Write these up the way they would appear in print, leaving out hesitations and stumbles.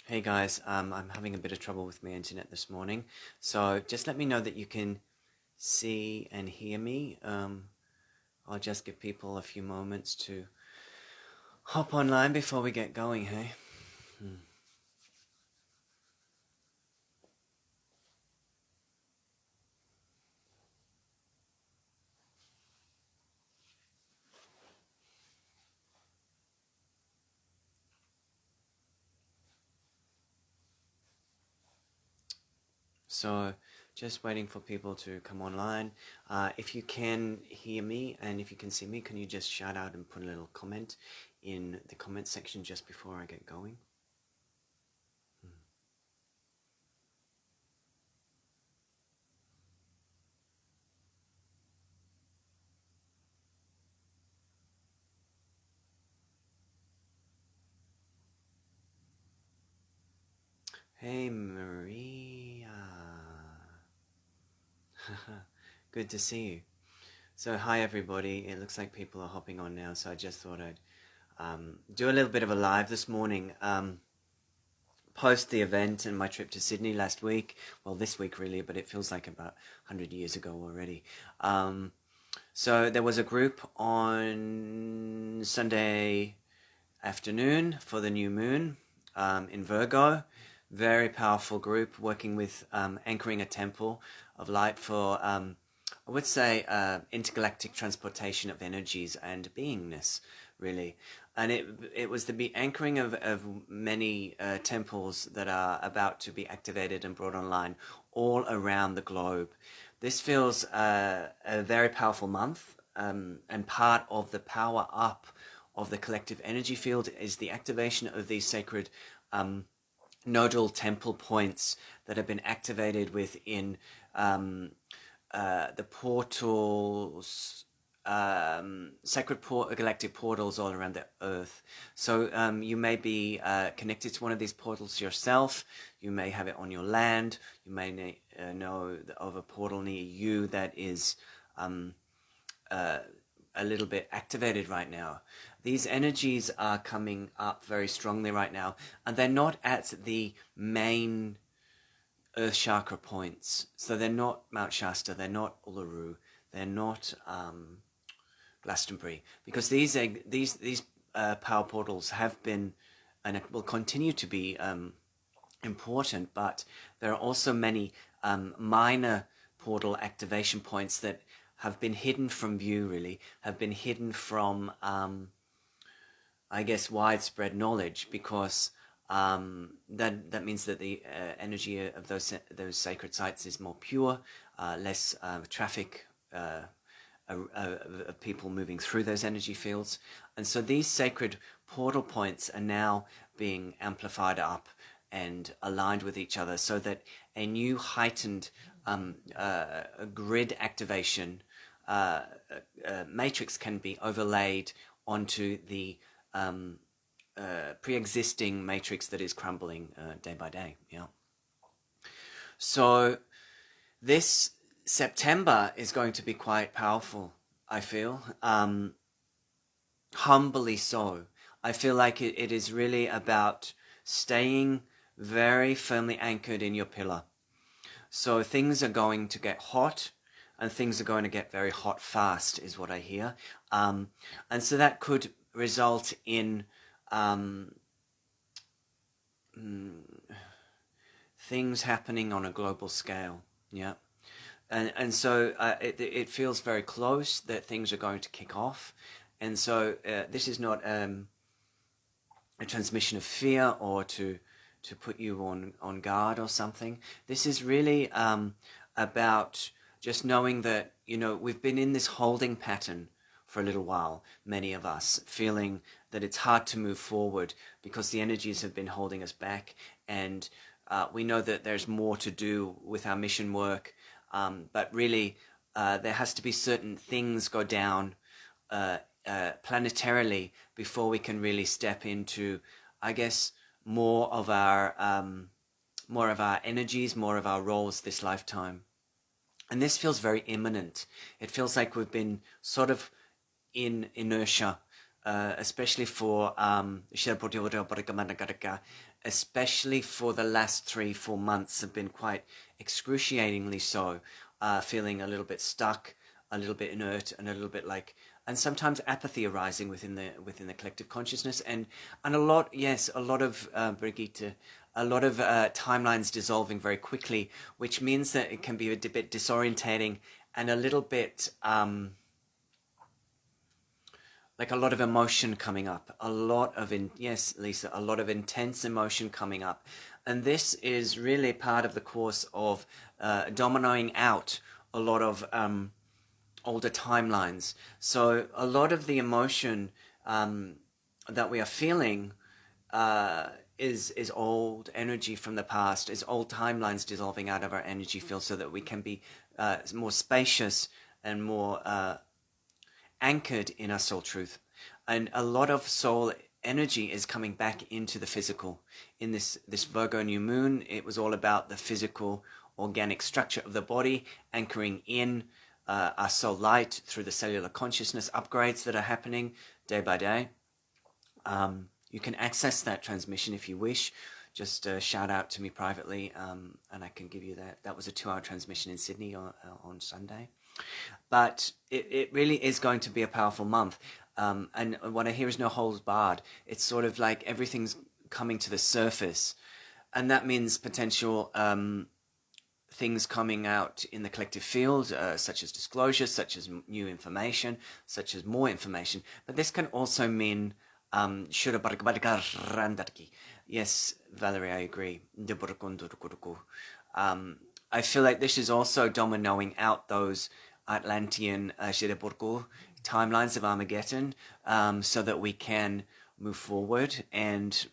Hey guys, I'm having a bit of trouble with my internet this morning, so just let me know that you can see and hear me. I'll just give people a few moments to hop online before we get going, hey? So, just waiting for people to come online. If you can hear me and if you can see me, can you just shout out and put a little comment in the comment section just before I get going? Hey Maria. Good to see you. So hi everybody, it looks like people are hopping on now, so I just thought I'd do a little bit of a live this morning, post the event and my trip to Sydney last week, well this week really, but it feels like about 100 years ago already. So there was a group on Sunday afternoon for the new moon in Virgo. Very powerful group working with anchoring a temple of light for I would say intergalactic transportation of energies and beingness, really. And it was the anchoring of many temples that are about to be activated and brought online all around the globe. This feels a very powerful month, and part of the power up of the collective energy field is the activation of these sacred nodal temple points that have been activated within the portals, sacred galactic portals all around the earth. So you may be connected to one of these portals yourself. You may have it on your land. You may know of a portal near you that is a little bit activated right now. These energies are coming up very strongly right now, and they're not at the main Earth chakra points. So they're not Mount Shasta, they're not Uluru, they're not Glastonbury, because these power portals have been and will continue to be important, but there are also many minor portal activation points that have been hidden from view, really, have been hidden from, I guess, widespread knowledge, because that means that the energy of those sacred sites is more pure, less traffic of people moving through those energy fields. And so these sacred portal points are now being amplified up and aligned with each other, so that a new heightened grid activation matrix can be overlaid onto the pre-existing matrix that is crumbling day by day. Yeah. So this September is going to be quite powerful, I feel. Humbly so. I feel like it is really about staying very firmly anchored in your pillar. So things are going to get hot, and things are going to get very hot fast, is what I hear. And so that could result in things happening on a global scale. Yeah. And so it feels very close that things are going to kick off. And so this is not a transmission of fear or to put you on guard or something. This is really about just knowing that, we've been in this holding pattern for a little while, many of us, feeling that it's hard to move forward because the energies have been holding us back. And we know that there's more to do with our mission work, but really there has to be certain things go down planetarily before we can really step into, I guess, more of our energies, more of our roles this lifetime. And this feels very imminent. It feels like we've been sort of in inertia especially for especially for the last 3-4 months have been quite excruciatingly so, feeling a little bit stuck, a little bit inert, and a little bit like, and sometimes apathy arising within the collective consciousness, and a lot, yes, a lot of Brigitte, a lot of timelines dissolving very quickly, which means that it can be a bit disorientating and a little bit like a lot of emotion coming up, a lot of yes, Lisa, a lot of intense emotion coming up, and this is really part of the course of dominoing out a lot of older timelines. So a lot of the emotion that we are feeling is old energy from the past, is old timelines dissolving out of our energy field, so that we can be more spacious and more anchored in our soul truth. And a lot of soul energy is coming back into the physical. In this Virgo new moon, it was all about the physical organic structure of the body, anchoring in our soul light through the cellular consciousness upgrades that are happening day by day. You can access that transmission if you wish. Just shout out to me privately, and I can give you that. That was a 2-hour transmission in Sydney on Sunday. But it really is going to be a powerful month. And what I hear is no holds barred. It's sort of like everything's coming to the surface. And that means potential things coming out in the collective field, such as disclosures, such as new information, such as more information. But this can also mean yes, Valerie, I agree. I feel like this is also dominoing out those Atlantean timelines of Armageddon, so that we can move forward and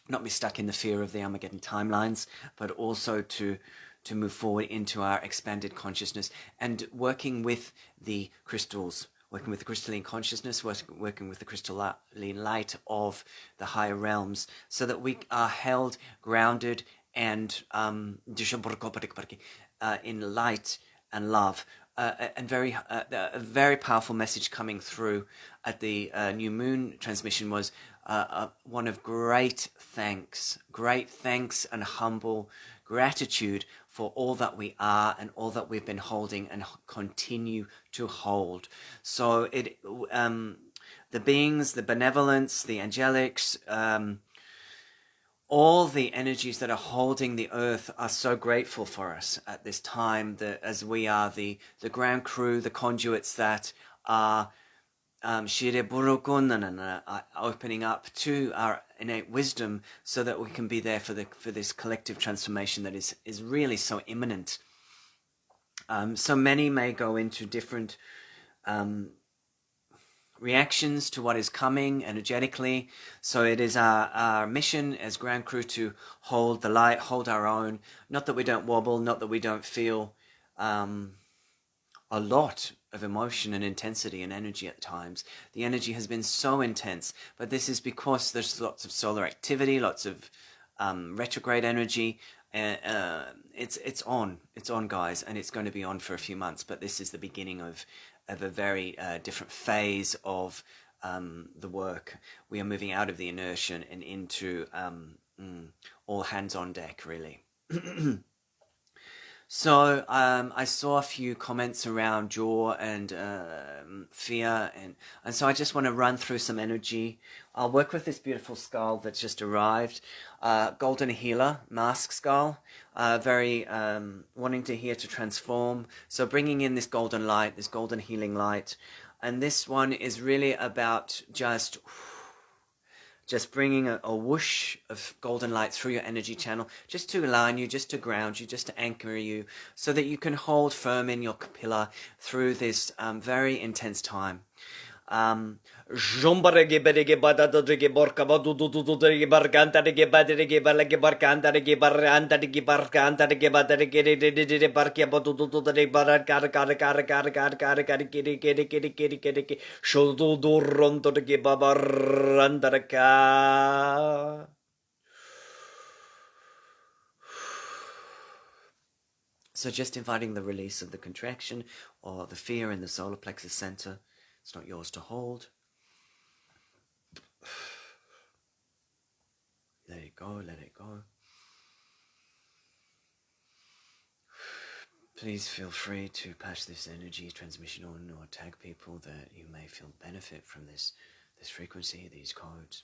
not be stuck in the fear of the Armageddon timelines, but also to move forward into our expanded consciousness and working with the crystals, working with the crystalline consciousness, working with the crystalline light of the higher realms, so that we are held, grounded, and in light and love. And a very powerful message coming through at the new moon transmission was one of great thanks and humble gratitude for all that we are and all that we've been holding and continue to hold. So the beings, the benevolence, the angelics, all the energies that are holding the earth are so grateful for us at this time, that as we are the ground crew, the conduits that are opening up to our innate wisdom, so that we can be there for this collective transformation that is really so imminent. So many may go into different reactions to what is coming energetically. So it is our mission as ground crew to hold the light, hold our own. Not that we don't wobble, not that we don't feel a lot of emotion and intensity and energy at times. The energy has been so intense, but this is because there's lots of solar activity, lots of retrograde energy. It's on, guys, and it's going to be on for a few months. But this is the beginning of a very different phase of the work. We are moving out of the inertia and into all hands on deck, really. So I saw a few comments around jaw and fear, and so I just want to run through some energy. I'll work with this beautiful skull that's just arrived, Golden Healer mask skull, very wanting to hear to transform. So bringing in this golden light, this golden healing light, and this one is really about just bringing a whoosh of golden light through your energy channel, just to align you, just to ground you, just to anchor you, so that you can hold firm in your pillar through this very intense time. So just inviting the release of the contraction or the fear in the solar plexus center. It's not yours to hold. go, let it go. Please feel free to pass this energy transmission on or tag people that you may feel benefit from this frequency, these codes.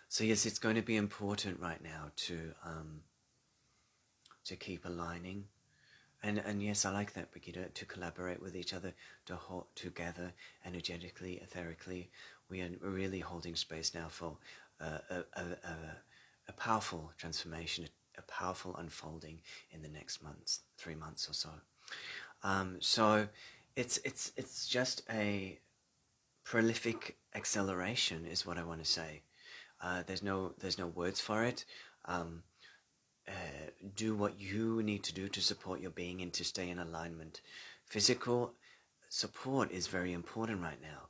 So yes, it's going to be important right now to keep aligning. And yes, I like that, Brigitte, to collaborate with each other, to hold together energetically, etherically. We are really holding space now for a powerful transformation, a powerful unfolding in the next months, 3 months or so. So it's just a prolific acceleration, is what I want to say. There's no words for it. Do what you need to do to support your being and to stay in alignment. Physical support is very important right now,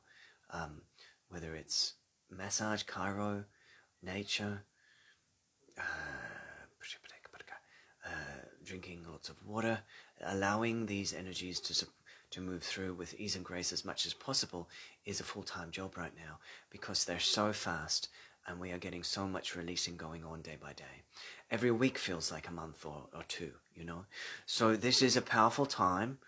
whether it's massage, chiro, nature, drinking lots of water, allowing these energies to move through with ease and grace as much as possible is a full-time job right now, because they're so fast and we are getting so much releasing going on day by day. Every week feels like a month or two, you know. So this is a powerful time.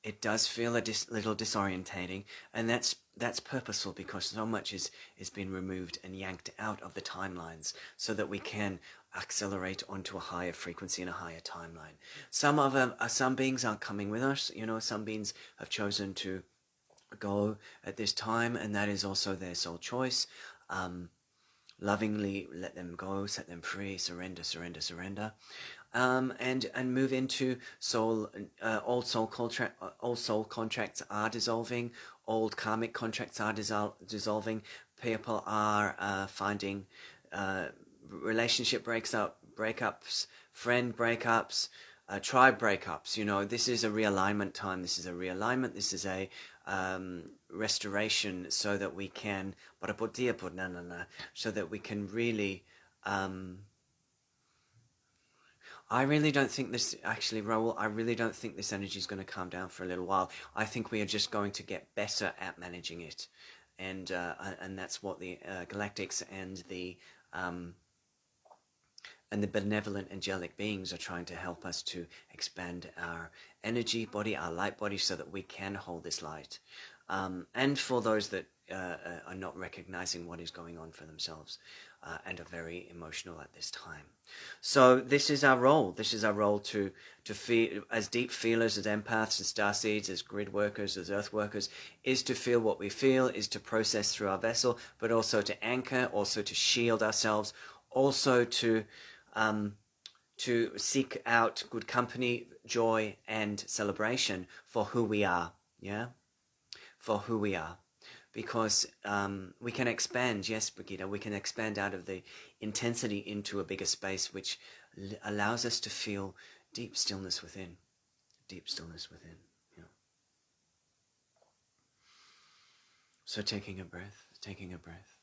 It does feel a little disorientating, and that's purposeful, because so much is being removed and yanked out of the timelines so that we can accelerate onto a higher frequency and a higher timeline. Some beings are coming with us, you know. Some beings have chosen to go at this time, and that is also their sole choice. Lovingly let them go, set them free, surrender, surrender, surrender, and move into soul. Old soul contracts are dissolving. Old karmic contracts are dissolving. People are finding relationship breakups, friend breakups, tribe breakups. You know, this is a realignment time. This is a realignment. This is a restoration, so that we can so that we can really I really don't think this, actually, Raoul, I really don't think this energy is going to calm down for a little while. I think we are just going to get better at managing it, and that's what the galactics and the benevolent angelic beings are trying to help us to expand our energy body, our light body, so that we can hold this light. And for those that are not recognizing what is going on for themselves and are very emotional at this time. So this is our role. This is our role to feel, as deep feelers, as empaths, as starseeds, as grid workers, as earth workers, is to feel what we feel, is to process through our vessel, but also to anchor, also to shield ourselves, also to seek out good company, joy, and celebration for who we are. Yeah, for who we are. Because we can expand, yes, Brigitte, we can expand out of the intensity into a bigger space, which allows us to feel deep stillness within. Deep stillness within. Yeah. So taking a breath, taking a breath.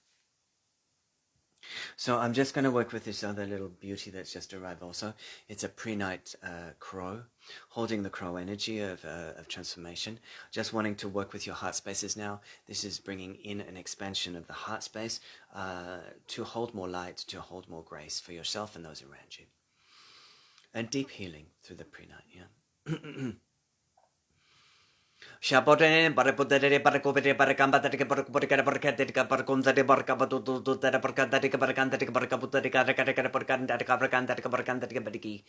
So I'm just going to work with this other little beauty that's just arrived also. It's a pre-night crow, holding the crow energy of transformation. Just wanting to work with your heart spaces now. This is bringing in an expansion of the heart space to hold more light, to hold more grace for yourself and those around you. And deep healing through the pre-night, yeah. Shabotene Baraputere Baracopere Baracambatica Baracoporica Barcatica Baracunza Barcabatu Barcandatica Barcandatica Barcaputica Barcandatica Barcandatica Barcandatica Badiki.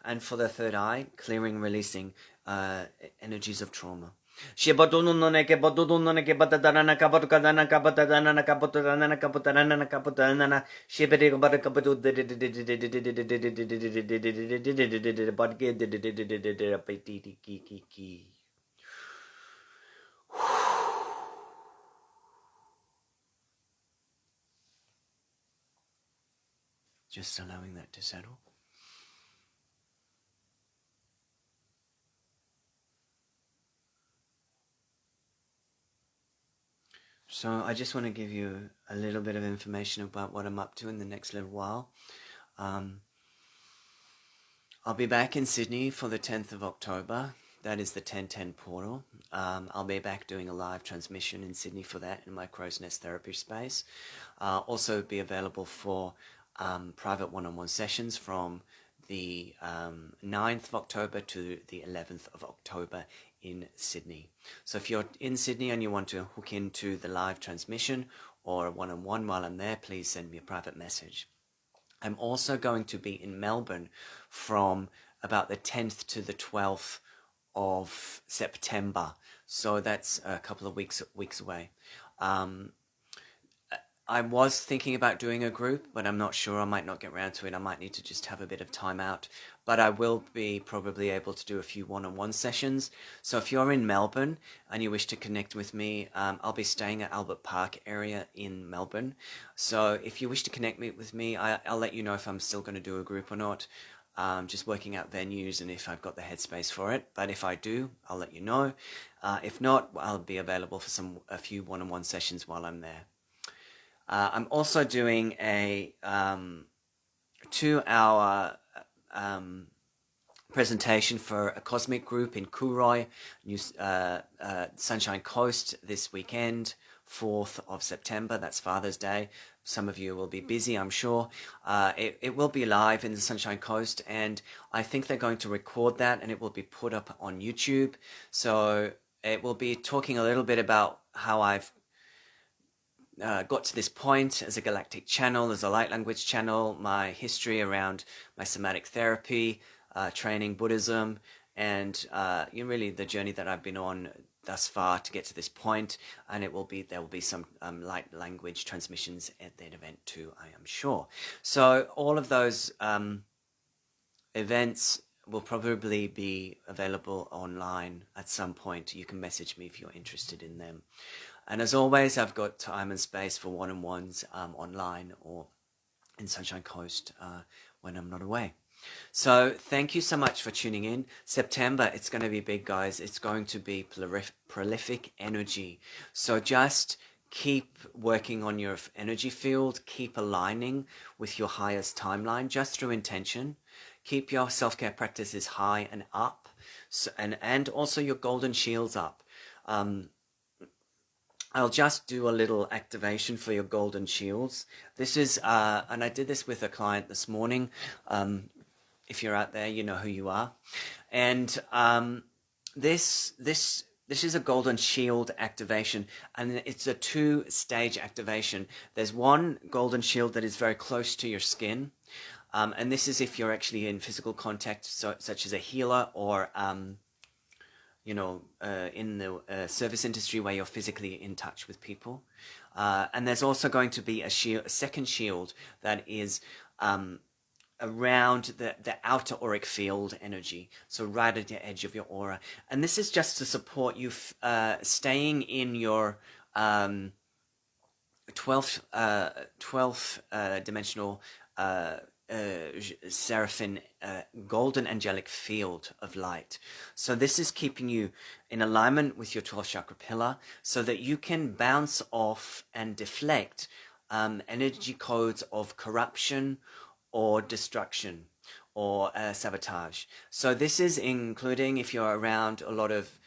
And for the third eye, clearing, releasing energies of trauma. Shibatunune ke Badunune ke Batadana Kabatukadana Kabatana Kabutanana Kabutanana Kabutanana Shibiri Baracabatu just allowing that to settle. So I just want to give you a little bit of information about what I'm up to in the next little while. I'll be back in Sydney for the 10th of October. That is the 1010 portal. I'll be back doing a live transmission in Sydney for that in my Crow's Nest therapy space. Also be available for private one-on-one sessions from the 9th of October to the 11th of October in Sydney. So if you're in Sydney and you want to hook into the live transmission or a one-on-one while I'm there, please send me a private message. I'm also going to be in Melbourne from about the 10th to the 12th of September. So that's a couple of weeks away. I was thinking about doing a group, but I'm not sure. I might not get around to it. I might need to just have a bit of time out. But I will be probably able to do a few one-on-one sessions. So if you're in Melbourne and you wish to connect with me, I'll be staying at Albert Park area in Melbourne. So if you wish to connect with me, I'll let you know if I'm still going to do a group or not. Just working out venues and if I've got the headspace for it. But if I do, I'll let you know. If not, I'll be available for a few one-on-one sessions while I'm there. I'm also doing a 2-hour presentation for a cosmic group in Cooroy, Sunshine Coast this weekend, 4th of September. That's Father's Day. Some of you will be busy, I'm sure. It will be live in the Sunshine Coast, and I think they're going to record that and it will be put up on YouTube. So it will be talking a little bit about how I've got to this point as a galactic channel, as a light language channel, my history around my somatic therapy, training Buddhism, and really the journey that I've been on thus far to get to this point. And there will be some light language transmissions at that event too, I am sure. So all of those events will probably be available online at some point. You can message me if you're interested in them. And as always, I've got time and space for one-on-ones online or in Sunshine Coast when I'm not away. So thank you so much for tuning in. September, it's going to be big, guys. It's going to be prolific energy. So just keep working on your energy field. Keep aligning with your highest timeline just through intention. Keep your self-care practices high and up, and also your golden shields up. I'll just do a little activation for your golden shields. This is, and I did this with a client this morning. If you're out there, you know who you are. And this is a golden shield activation, and it's a 2-stage activation. There's one golden shield that is very close to your skin. And this is if you're actually in physical contact, such as a healer or in the service industry where you're physically in touch with people. And there's also going to be a second shield that is around the outer auric field energy, so right at the edge of your aura. And this is just to support you staying in your 12th dimensional seraphim golden angelic field of light. So this is keeping you in alignment with your 12th chakra pillar so that you can bounce off and deflect energy codes of corruption or destruction or sabotage. So this is including if you're around a lot of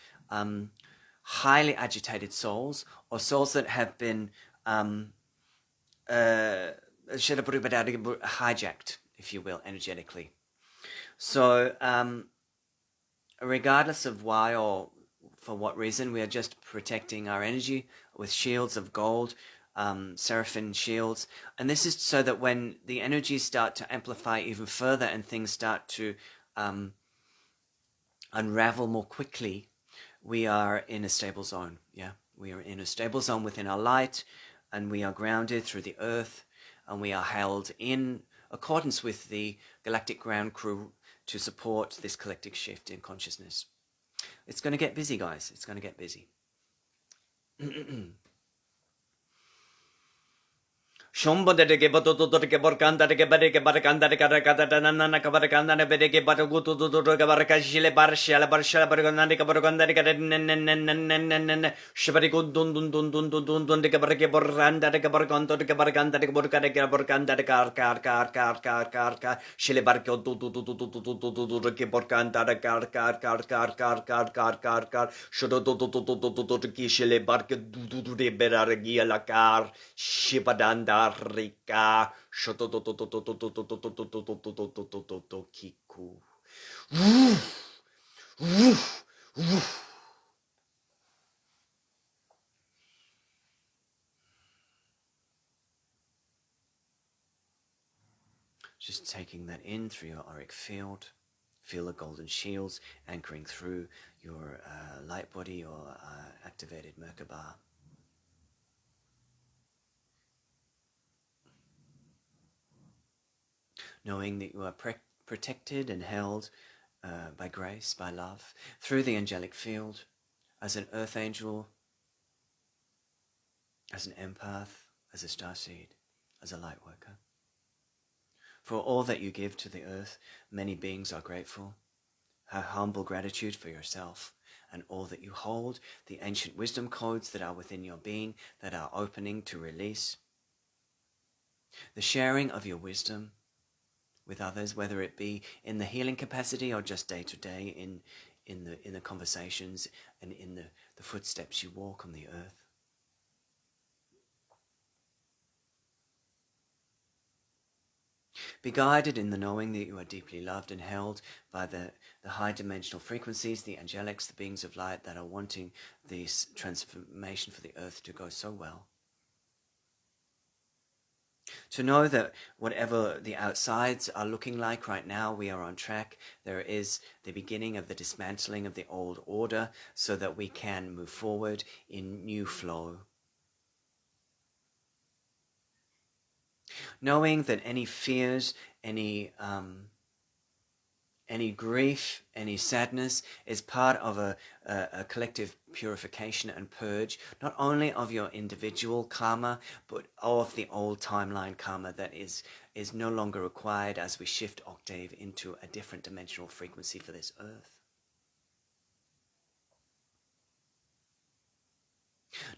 highly agitated souls or souls that have been hijacked, if you will, energetically. So regardless of why or for what reason, we are just protecting our energy with shields of gold, seraphim shields. And this is so that when the energies start to amplify even further and things start to unravel more quickly, we are in a stable zone. Yeah, we are in a stable zone within our light, and we are grounded through the earth, and we are held in accordance with the galactic ground crew to support this collective shift in consciousness. It's going to get busy, guys. It's going to get busy. Shombo de que boto que borcanda de que bade que barcanda de caracata nana cabarcanda de bede que batagutu que barca chile barshela bargana de cabarcanda de caden shabarico dun de cabarque borranda de cabarcanto de cabarcanda de borca de cabarcanda de car chile barco que borcanda de car shodo que chile barque de beragia la car Shibadanda Rika Kiku. Just taking that in through your auric field. Feel the golden shields anchoring through your light body or activated Merkaba. Knowing that you are protected and held by grace, by love, through the angelic field, as an earth angel, as an empath, as a starseed, as a light worker. For all that you give to the earth, many beings are grateful. Have humble gratitude for yourself and all that you hold, the ancient wisdom codes that are within your being that are opening to release. The sharing of your wisdom with others, whether it be in the healing capacity or just day to day in the conversations and in the footsteps you walk on the earth. Be guided in the knowing that you are deeply loved and held by the high dimensional frequencies, the angelics, the beings of light that are wanting this transformation for the earth to go so well. To know that whatever the outsides are looking like right now, we are on track. There is the beginning of the dismantling of the old order so that we can move forward in new flow. Knowing that any fears, any grief, any sadness is part of a collective purification and purge, not only of your individual karma, but of the old timeline karma that is no longer required as we shift octave into a different dimensional frequency for this earth.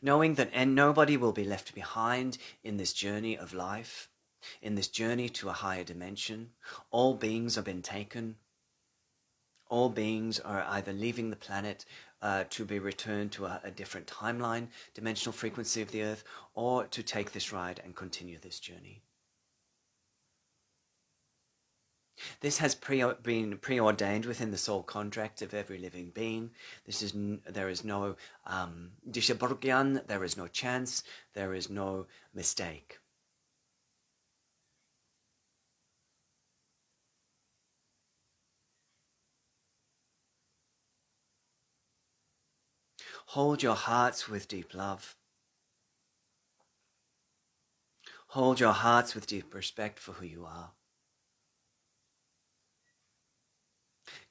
Knowing that nobody will be left behind in this journey of life, in this journey to a higher dimension. All beings have been taken. All beings are either leaving the planet to be returned to a different timeline, dimensional frequency of the earth, or to take this ride and continue this journey. This has been preordained within the soul contract of every living being. There is no dishaborgyan, there is no chance, there is no mistake. Hold your hearts with deep love. Hold your hearts with deep respect for who you are.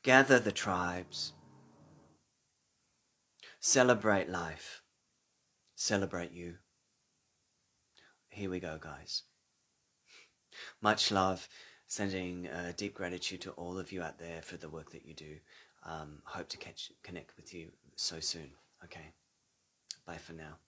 Gather the tribes. Celebrate life. Celebrate you. Here we go, guys. Much love. Sending deep gratitude to all of you out there for the work that you do. Hope to connect with you so soon. Okay. Bye for now.